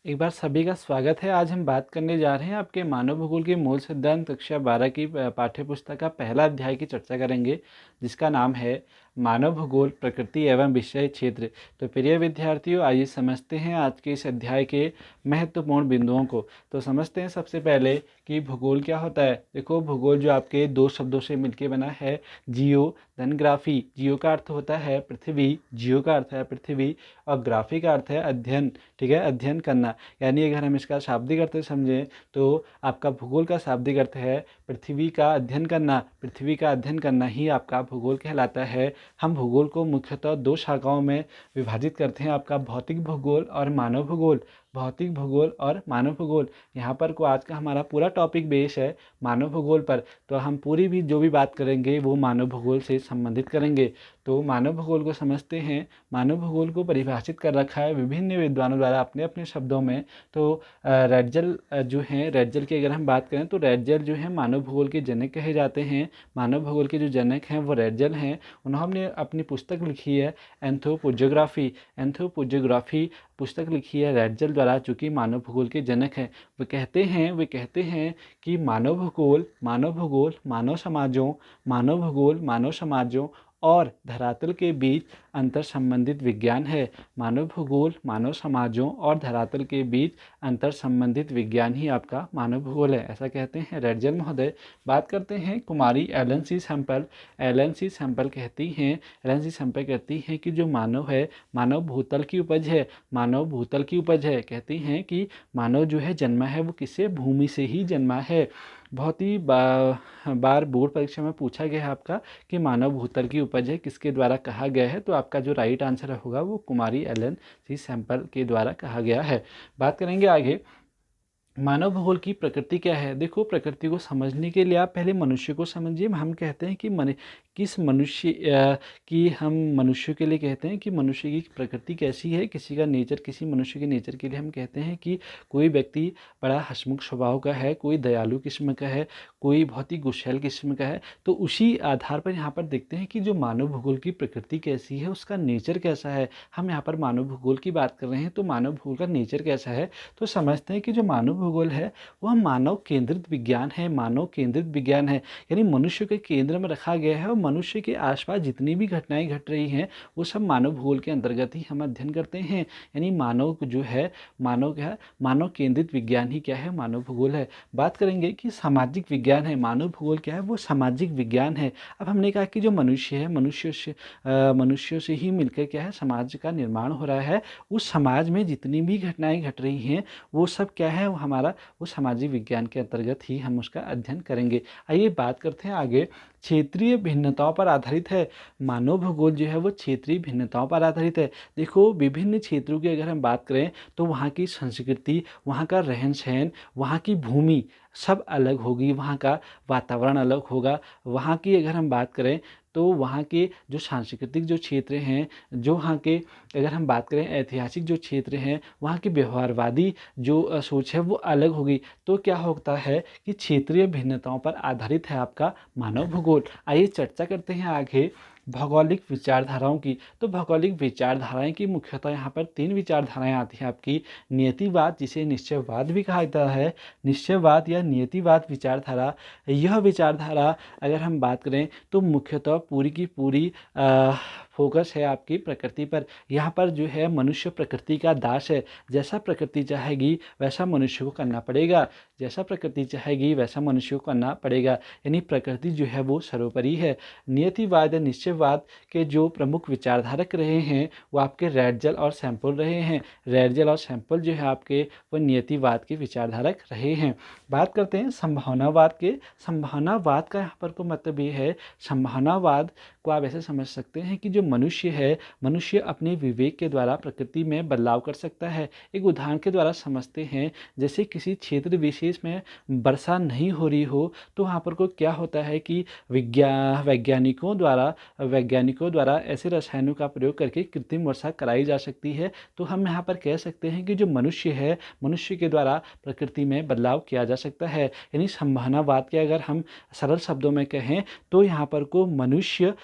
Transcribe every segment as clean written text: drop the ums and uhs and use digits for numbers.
एक बार सभी का स्वागत है। आज हम बात करने जा रहे हैं आपके मानव भूगोल के मूल सिद्धांत कक्षा 12 की पाठ्य पुस्तक का पहला अध्याय की चर्चा करेंगे, जिसका नाम है मानव भूगोल प्रकृति एवं विषय क्षेत्र। तो प्रिय विद्यार्थियों, आइए समझते हैं आज के इस अध्याय के महत्वपूर्ण बिंदुओं को। तो समझते हैं सबसे पहले कि भूगोल क्या होता है। देखो, भूगोल जो आपके दो शब्दों से मिलकर बना है, जियो धन ग्राफी। जियो का अर्थ होता है पृथ्वी, जियो का अर्थ है पृथ्वी, और ग्राफी का अर्थ है अध्ययन। ठीक है, अध्ययन करना। यानी अगर हम इसका शाब्दिक अर्थ समझें तो आपका भूगोल का शाब्दिक अर्थ है पृथ्वी का अध्ययन करना। पृथ्वी का अध्ययन करना ही आपका भूगोल कहलाता है। हम भूगोल को मुख्यतः दो शाखाओं में विभाजित करते हैं, आपका भौतिक भूगोल और मानव भूगोल। भौतिक भूगोल और मानव भूगोल, यहाँ पर को आज का हमारा पूरा टॉपिक बेस है मानव भूगोल पर। तो हम पूरी भी जो भी बात करेंगे वो मानव भूगोल से संबंधित करेंगे। तो मानव भूगोल को समझते हैं। मानव भूगोल को परिभाषित कर रखा है विभिन्न विद्वानों द्वारा अपने अपने शब्दों में। तो रेडजल जो हैं, रेडजल की अगर हम बात करें तो रेडजल जो है मानव भूगोल के जनक कहे जाते हैं। मानव भूगोल के जो जनक हैं वो रेडजल हैं। उन्होंने अपनी पुस्तक लिखी है एंथ्रोपोजियोग्राफी। एंथ्रोपोजियोग्राफी पुस्तक लिखी है रेडजल द्वारा, चूँकि मानव भूगोल के जनक हैं। वे कहते हैं कि मानव भूगोल मानव समाजों और धरातल के बीच अंतर संबंधित विज्ञान है। मानव भूगोल मानव समाजों और धरातल के बीच अंतर संबंधित विज्ञान ही आपका मानव भूगोल है, ऐसा कहते हैं रेडजल महोदय। बात करते हैं कुमारी एलन सी सैंपल। एलन सी सैंपल कहती हैं कि जो मानव है, मानव भूतल की उपज है। मानव भूतल की उपज है, कहती हैं कि मानव जो है जन्मा है वो किससे, भूमि से ही जन्मा है। बहुत ही बार बोर्ड परीक्षा में पूछा गया है आपका कि मानव भूतल की उपज है किसके द्वारा कहा गया है। तो आपका जो राइट आंसर होगा वो कुमारी एलन सी सैंपल के द्वारा कहा गया है। बात करेंगे आगे, मानव भूगोल की प्रकृति क्या है। देखो, प्रकृति को समझने के लिए आप पहले मनुष्य को समझिए। हम कहते हैं कि हम मनुष्य के लिए कहते हैं कि मनुष्य की प्रकृति कैसी है, किसी मनुष्य के नेचर के लिए हम कहते हैं कि कोई व्यक्ति बड़ा हंसमुख स्वभाव का है, कोई दयालु किस्म का है, कोई बहुत ही गुस्सैल किस्म का है। तो उसी आधार पर यहाँ पर देखते हैं कि जो मानव भूगोल की प्रकृति कैसी है, उसका नेचर कैसा है। हम यहाँ पर मानव भूगोल की बात कर रहे हैं, तो मानव भूगोल का नेचर कैसा है। तो समझते हैं कि जो मानव भूगोल है वह मानव केंद्रित विज्ञान है। मानव केंद्रित विज्ञान है, यानी मनुष्य के केंद्र में रखा गया है और मनुष्य के आसपास जितनी भी घटनाएं घट रही हैं वो सब मानव भूगोल के अंतर्गत ही हम अध्ययन करते हैं। यानी मानव जो है, मानव केंद्रित विज्ञान ही क्या है, मानव भूगोल है। बात करेंगे कि सामाजिक विज्ञान है। मानव भूगोल क्या है, वो सामाजिक विज्ञान है। अब हमने कहा कि जो मनुष्य है, मनुष्यों से ही मिलकर क्या है, समाज का निर्माण हो रहा है। उस समाज में जितनी भी घटनाएं घट रही हैं वो सब क्या है, वो सामाजिक विज्ञान के अंतर्गत ही हम उसका अध्ययन करेंगे। आइए बात करते हैं आगे, क्षेत्रीय भिन्नताओं पर आधारित है। मानव भूगोल जो है वो क्षेत्रीय भिन्नताओं पर आधारित है। देखो, विभिन्न क्षेत्रों की अगर हम बात करें तो वहाँ की संस्कृति, वहाँ का रहन सहन, वहाँ की भूमि सब अलग होगी, वहाँ का वातावरण अलग होगा। वहाँ की अगर हम बात करें तो वहाँ के जो सांस्कृतिक जो क्षेत्र हैं, जो वहाँ के अगर हम बात करें ऐतिहासिक जो क्षेत्र हैं, वहाँ की व्यवहारवादी जो सोच है वो अलग होगी। तो क्या होता है कि क्षेत्रीय भिन्नताओं पर आधारित है आपका मानव भूगोल। आइए चर्चा करते हैं आगे भौगोलिक विचारधाराओं की। तो भौगोलिक विचारधाराएं की मुख्यतः यहाँ पर तीन विचारधाराएं आती हैं आपकी। नियतिवाद, जिसे निश्चयवाद भी कहा जाता है, निश्चयवाद या नियतिवाद विचारधारा। यह विचारधारा अगर हम बात करें तो मुख्यतः पूरी की पूरी फोकस है आपकी प्रकृति पर। यहाँ पर जो है मनुष्य प्रकृति का दास है। जैसा प्रकृति चाहेगी वैसा मनुष्य को करना पड़ेगा, जैसा प्रकृति चाहेगी वैसा मनुष्य को करना पड़ेगा। यानी प्रकृति जो है वो सर्वोपरि है। नियतिवाद या निश्चयवाद के जो प्रमुख विचारधारक रहे हैं वो आपके रेडजल और सैंपल रहे हैं। रेडजल और सैंपल जो है आपके वो नियतिवाद के विचारधारक रहे हैं। बात करते हैं संभावनावाद के। संभावनावाद का यहाँ पर को मतलब ये है, संभावनावाद को आप ऐसे समझ सकते हैं कि जो मनुष्य है, मनुष्य अपने विवेक के द्वारा प्रकृति में बदलाव कर सकता है। एक उदाहरण के द्वारा समझते हैं, जैसे किसी क्षेत्र विशेष में वर्षा नहीं हो रही हो तो वहाँ पर को क्या होता है कि वैज्ञानिकों द्वारा ऐसे रसायनों का प्रयोग करके कृत्रिम वर्षा कराई जा सकती है। तो हम यहाँ पर कह सकते हैं कि जो मनुष्य है, मनुष्य के द्वारा प्रकृति में बदलाव किया जा सकता है। यानी संभावनावाद के अगर हम सरल शब्दों में कहें तो यहाँ पर को मनुष्य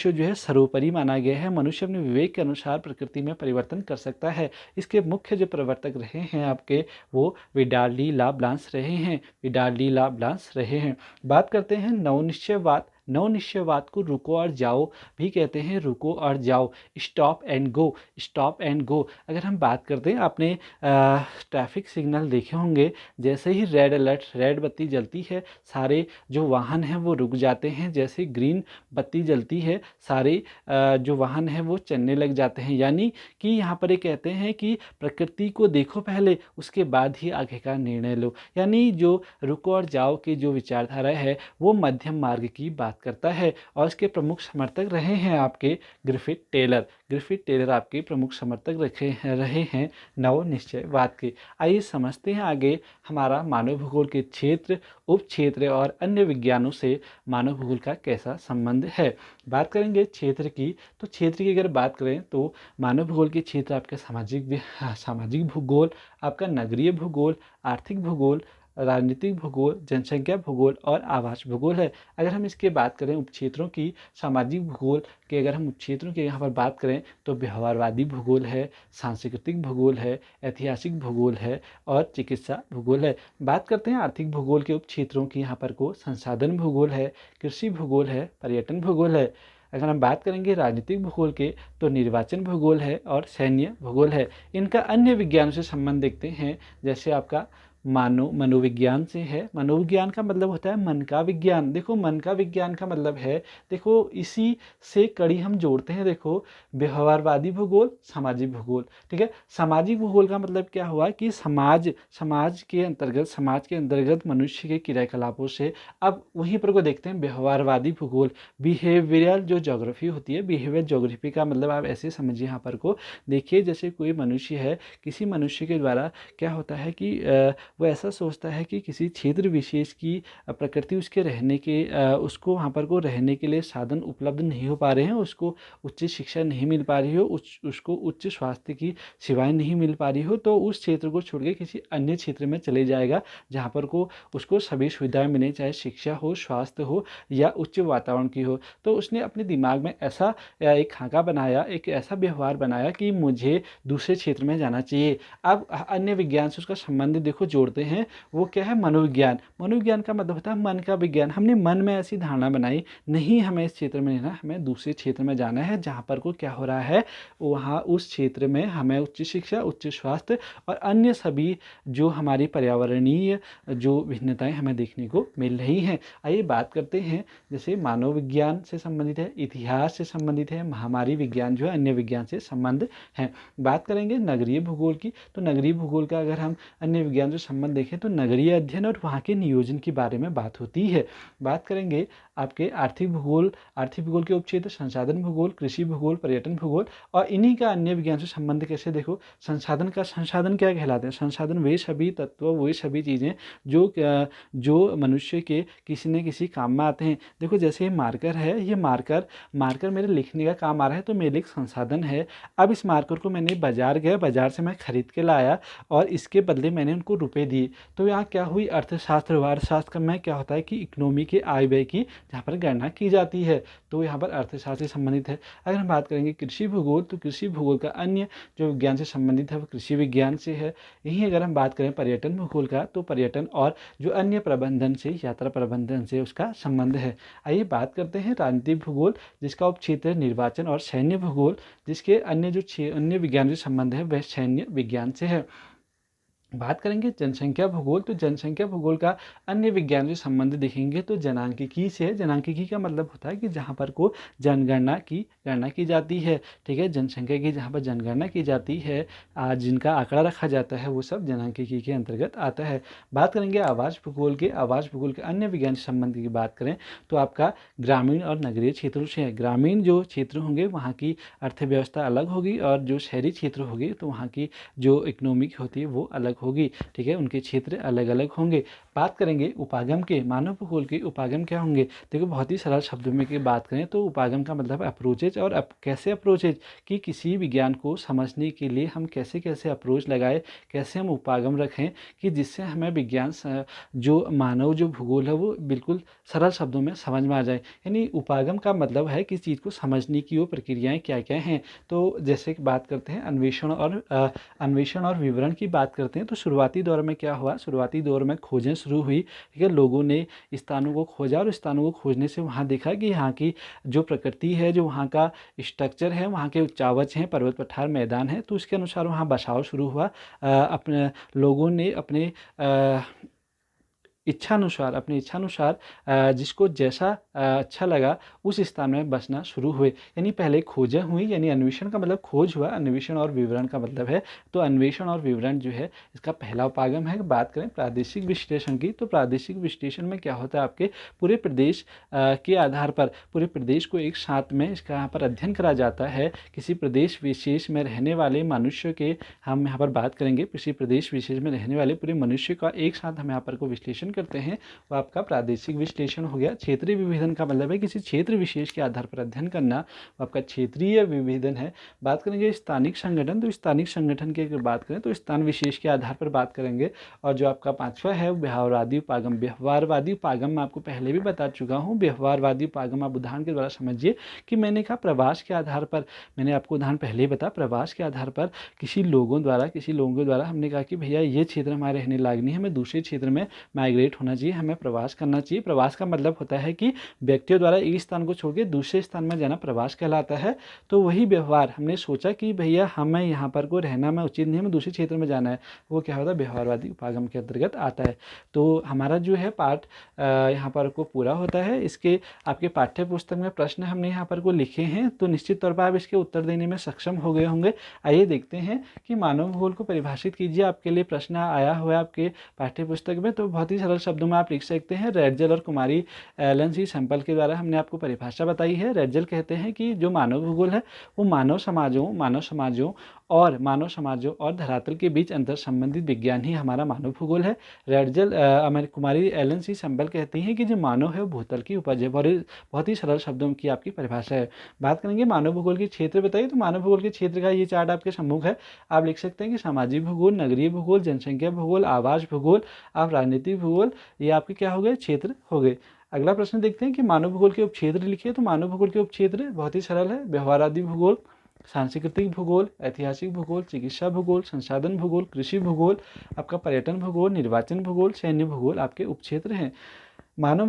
जो है सर्वोपरि माना माना गया है मनुष्य अपने विवेक के अनुसार प्रकृति में परिवर्तन कर सकता है। इसके मुख्य जो प्रवर्तक रहे हैं आपके, वो विडाल डी ला ब्लांस रहे हैं, विडाल डी ला ब्लांस रहे हैं। बात करते हैं नवनिश्चयवाद। नवनिश्चयवाद को रुको और जाओ भी कहते हैं, रुको और जाओ, stop and go, stop and go. अगर हम बात करते हैं, आपने ट्रैफिक सिग्नल देखे होंगे, जैसे ही रेड अलर्ट, रेड बत्ती जलती है, सारे जो वाहन हैं वो रुक जाते हैं। जैसे ग्रीन बत्ती जलती है, सारे जो वाहन हैं वो चलने लग जाते हैं। यानी कि यहाँ पर ये कहते हैं कि प्रकृति को देखो पहले, उसके बाद ही आगे का निर्णय लो। यानी जो रुको और जाओ की जो विचारधारा है वो मध्यम मार्ग की बात करता है, और इसके प्रमुख समर्थक रहे हैं आपके ग्रिफिथ टेलर। ग्रिफिथ टेलर आपके प्रमुख समर्थक रहे हैं नव निश्चयवाद के। आइए समझते हैं आगे हमारा मानव भूगोल के क्षेत्र, उप क्षेत्र और अन्य विज्ञानों से मानव भूगोल का कैसा संबंध है। बात करेंगे क्षेत्र की, तो क्षेत्र की अगर बात करें तो मानव भूगोल के क्षेत्र आपका सामाजिक भूगोल, आपका नगरीय भूगोल, आर्थिक भूगोल, राजनीतिक भूगोल, जनसंख्या भूगोल और आवास भूगोल है। अगर हम इसके बात करें उपक्षेत्रों की, सामाजिक भूगोल के अगर हम उपक्षेत्रों की यहाँ पर बात करें तो व्यवहारवादी भूगोल है, सांस्कृतिक भूगोल है, ऐतिहासिक भूगोल है और चिकित्सा भूगोल है। बात करते हैं आर्थिक भूगोल के उपक्षेत्रों की, यहाँ पर को संसाधन भूगोल है, कृषि भूगोल है, पर्यटन भूगोल है। अगर हम बात करेंगे राजनीतिक भूगोल के तो निर्वाचन भूगोल है और सैन्य भूगोल है। इनका अन्य विज्ञानों से संबंध देखते हैं, जैसे आपका मनोविज्ञान से है। मनोविज्ञान का मतलब होता है मन का विज्ञान। देखो मन का विज्ञान का मतलब है, देखो इसी से कड़ी हम जोड़ते हैं। देखो व्यवहारवादी भूगोल, सामाजिक भूगोल, ठीक है। सामाजिक भूगोल का मतलब क्या हुआ कि समाज के अंतर्गत मनुष्य के क्रियाकलापों से, अब वहीं पर को देखते हैं व्यवहारवादी भूगोल। बिहेवियरल जो ज्योग्राफी होती है, बिहेवियर ज्योग्राफी का मतलब आप ऐसे समझिए, यहाँ पर को देखिए जैसे कोई मनुष्य है, किसी मनुष्य के द्वारा क्या होता है कि वो ऐसा सोचता है कि किसी क्षेत्र विशेष की प्रकृति उसके रहने के उसको वहाँ पर को रहने के लिए साधन उपलब्ध नहीं हो पा रहे हैं, उसको उच्च शिक्षा नहीं मिल पा रही हो, उसको उच्च स्वास्थ्य की सेवाएं नहीं मिल पा रही हो, तो उस क्षेत्र को छोड़ के किसी अन्य क्षेत्र में चले जाएगा जहाँ पर को उसको सभी सुविधाएं मिलें, चाहे शिक्षा हो, स्वास्थ्य हो या उच्च वातावरण की हो। तो उसने अपने दिमाग में ऐसा एक खाका बनाया, एक ऐसा व्यवहार बनाया कि मुझे दूसरे क्षेत्र में जाना चाहिए। अब अन्य विज्ञान से उसका संबंध देखो जोड़ते हैं, वो क्या है, मनोविज्ञान। मनोविज्ञान का मतलब होता है मन का विज्ञान। हमने मन में ऐसी धारणा बनाई, नहीं हमें इस क्षेत्र में रहना, हमें दूसरे क्षेत्र में जाना है जहाँ पर को क्या हो रहा है, वहाँ उस क्षेत्र में हमें उच्च शिक्षा, उच्च स्वास्थ्य और अन्य सभी जो हमारी पर्यावरणीय जो भिन्नताएं हमें देखने को मिल रही हैं। आइए बात करते हैं, जैसे मानव विज्ञान से संबंधित है, इतिहास से संबंधित है, महामारी विज्ञान जो है अन्य विज्ञान से संबंध है। बात करेंगे नगरीय भूगोल की, तो नगरीय भूगोल का अगर हम अन्य विज्ञान से संबंध देखें तो नगरीय अध्ययन और वहाँ के नियोजन के बारे में बात होती है। बात करेंगे आपके आर्थिक भूगोल के उपक्षेत्र संसाधन भूगोल, कृषि भूगोल, पर्यटन भूगोल, और इन्हीं का अन्य विज्ञान से संबंध कैसे देखो। संसाधन क्या कहलाते हैं, संसाधन वे सभी तत्व, वे सभी चीज़ें जो मनुष्य के किसी न किसी काम में आते हैं। देखो जैसे ये मार्कर है, ये मार्कर मेरे लिखने का काम आ रहा है, तो मेरे एक संसाधन है। अब इस मार्कर को मैंने बाजार से मैं खरीद के लाया और इसके बदले मैंने उनको रुपए दिए, तो यहाँ क्या हुई, अर्थशास्त्र में क्या होता है कि इकोनॉमी के आय व्यय की जहाँ पर गणना की जाती है, तो यहाँ पर अर्थशास्त्र से संबंधित है। अगर हम बात करेंगे कृषि भूगोल, तो कृषि भूगोल का अन्य जो विज्ञान से संबंधित है वो कृषि विज्ञान से है। यहीं अगर हम बात करें पर्यटन भूगोल का, तो पर्यटन और जो अन्य प्रबंधन से, यात्रा प्रबंधन से उसका संबंध है। आइए बात करते हैं राजनीतिक भूगोल, जिसका उपक्षेत्र है निर्वाचन और सैन्य भूगोल, जिसके अन्य विज्ञान से संबंध है वह सैन्य विज्ञान से है। बात करेंगे जनसंख्या भूगोल, तो जनसंख्या भूगोल का अन्य विज्ञान से संबंध देखेंगे तो जनांकिकी से है। जनांकिकी का मतलब होता है कि जहाँ पर को गणना की जाती है, ठीक है, जनसंख्या की जहाँ पर जनगणना की जाती है, जिनका आंकड़ा रखा जाता है, वो सब जनांकिकी के अंतर्गत आता है। बात करेंगे आवास भूगोल के अन्य विज्ञान से संबंध की बात करें तो आपका ग्रामीण और नगरीय क्षेत्रों से है। ग्रामीण जो क्षेत्र होंगे वहाँ की अर्थव्यवस्था अलग होगी, और जो शहरी क्षेत्र होगी तो वहाँ की जो इकोनॉमिक होती है वो अलग होगी, ठीक है, उनके क्षेत्र अलग अलग होंगे। बात करेंगे उपागम के, मानव भूगोल के उपागम क्या होंगे। देखो बहुत ही सरल शब्दों में की बात करें तो उपागम का मतलब अप्रोचेज, और कैसे अप्रोचेज कि किसी विज्ञान को समझने के लिए हम कैसे कैसे अप्रोच लगाए, कैसे हम उपागम रखें कि जिससे हमें विज्ञान जो मानव जो भूगोल है वो बिल्कुल सरल शब्दों में समझ में आ जाए। यानी उपागम का मतलब है किसी चीज़ को समझने की वो प्रक्रियाएँ क्या क्या हैं। तो जैसे कि बात करते हैं अन्वेषण और विवरण की बात करते हैं तो शुरुआती दौर में क्या हुआ, शुरुआती दौर में खोजें शुरू हुई, ठीक है। लोगों ने स्थानों को खोजा और स्थानों को खोजने से वहाँ देखा कि यहाँ की जो प्रकृति है, जो वहाँ का स्ट्रक्चर है, वहाँ के उच्चावच हैं, पर्वत पठार मैदान है, तो उसके अनुसार वहाँ बसाव शुरू हुआ। अपने लोगों ने अपने अपनी इच्छानुसार जिसको जैसा अच्छा लगा उस स्थान में बसना शुरू हुए। यानी पहले खोजें हुई, यानी अन्वेषण का मतलब खोज हुआ, अन्वेषण और विवरण का मतलब है। तो अन्वेषण और विवरण जो है इसका पहला उपागम है। बात करें प्रादेशिक विश्लेषण की तो प्रादेशिक विश्लेषण में क्या होता है, आपके पूरे प्रदेश के आधार पर पूरे प्रदेश को एक साथ में इसका यहाँ पर अध्ययन करा जाता है। किसी प्रदेश विशेष में रहने वाले मनुष्य के हम यहाँ पर बात करेंगे, किसी प्रदेश विशेष में रहने वाले पूरे मनुष्य का एक साथ हम यहाँ पर को विश्लेषण करते हैं, वो आपका प्रादेशिक विश्लेषण हो गया। क्षेत्रीय विभेदन का मतलब है किसी क्षेत्र विशेष के आधार पर अध्ययन करना, वो आपका क्षेत्रीय विभेदन है। बात करेंगे स्थानिक संगठन, तो स्थानिक संगठन की अगर बात करें तो स्थान विशेष के आधार पर बात करेंगे। और जो आपका पांचवा है व्यवहारवादी उपागम। व्यवहारवादी उपागम मैं आपको पहले भी बता चुका हूँ। व्यवहारवादी उपागम आप उदाहरण के द्वारा समझिए कि मैंने कहा प्रवास के आधार पर, मैंने आपको उदाहरण पहले ही बताया, प्रवास के आधार पर किसी लोगों के द्वारा हमने कहा कि भैया ये क्षेत्र हमारे रहने लायक नहीं है, हमें दूसरे क्षेत्र में माइग्रेट होना चाहिए, हमें प्रवास करना चाहिए। प्रवास का मतलब होता है कि व्यक्तियों द्वारा एक स्थान को छोड़ के दूसरे स्थान में जाना प्रवास कहलाता है। तो वही व्यवहार हमने सोचा कि भैया हमें यहाँ पर को रहना में उचित नहीं है, हमें दूसरे क्षेत्र में जाना है, वो क्या होता है, व्यवहारवादी उपागम के अंतर्गत आता है। तो हमारा जो है पाठ यहाँ पर को पूरा होता है। इसके आपके पाठ्य पुस्तक में प्रश्न हमने यहाँ पर को लिखे हैं, तो निश्चित तौर पर आप इसके उत्तर देने में सक्षम हो गए होंगे। आइए देखते हैं कि मानव भूगोल को परिभाषित कीजिए। आपके लिए प्रश्न आया हुआ है आपके पाठ्य पुस्तक में, तो बहुत ही सरल शब्दों में आप लिख सकते हैं। रेडजल और कुमारी एलन सी सैंपल के द्वारा हमने आपको परिभाषा बताई है। रेडजल कहते हैं कि जो मानव भूगोल है वो मानव समाजों और धरातल के बीच अंतर संबंधित विज्ञान ही हमारा मानव भूगोल है। रेडजल कुमारी एलन सी सैंपल कहती हैं कि जो मानव है वो भूतल की उपज है। बहुत ही सरल शब्दों की आपकी परिभाषा है। बात करेंगे मानव भूगोल के क्षेत्र बताइए, तो मानव भूगोल के क्षेत्र का ये चार्ट आपके सम्मुख है। आप लिख सकते हैं कि सामाजिक भूगोल, नगरीय भूगोल, जनसंख्या भूगोल, आवास भूगोल, आप राजनीतिक भूगोल, ये आपके क्या हो गए, क्षेत्र हो गए। अगला प्रश्न देखते हैं कि मानव भूगोल के उपक्षेत्र लिखिए। तो मानव भूगोल के उपक्षेत्र बहुत ही सरल है। व्यवहारादि भूगोल, सांस्कृतिक भूगोल, ऐतिहासिक भूगोल, चिकित्सा भूगोल, संसाधन भूगोल, कृषि भूगोल, आपका पर्यटन भूगोल, निर्वाचन भूगोल, सैन्य भूगोल आपके उपक्षेत्र हैं। मानव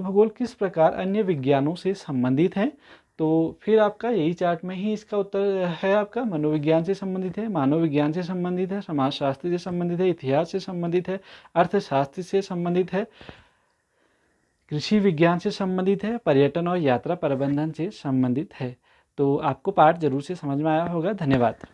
भूगोल किस प्रकार अन्य विज्ञानों से संबंधित है, तो फिर आपका यही चार्ट में ही इसका उत्तर है। आपका मनोविज्ञान से संबंधित है, मानव विज्ञान से संबंधित है, समाजशास्त्र से संबंधित है, इतिहास से संबंधित है, अर्थशास्त्र से संबंधित है, कृषि विज्ञान से संबंधित है, पर्यटन और यात्रा प्रबंधन से संबंधित है। तो आपको पाठ जरूर से समझ में आया होगा। धन्यवाद।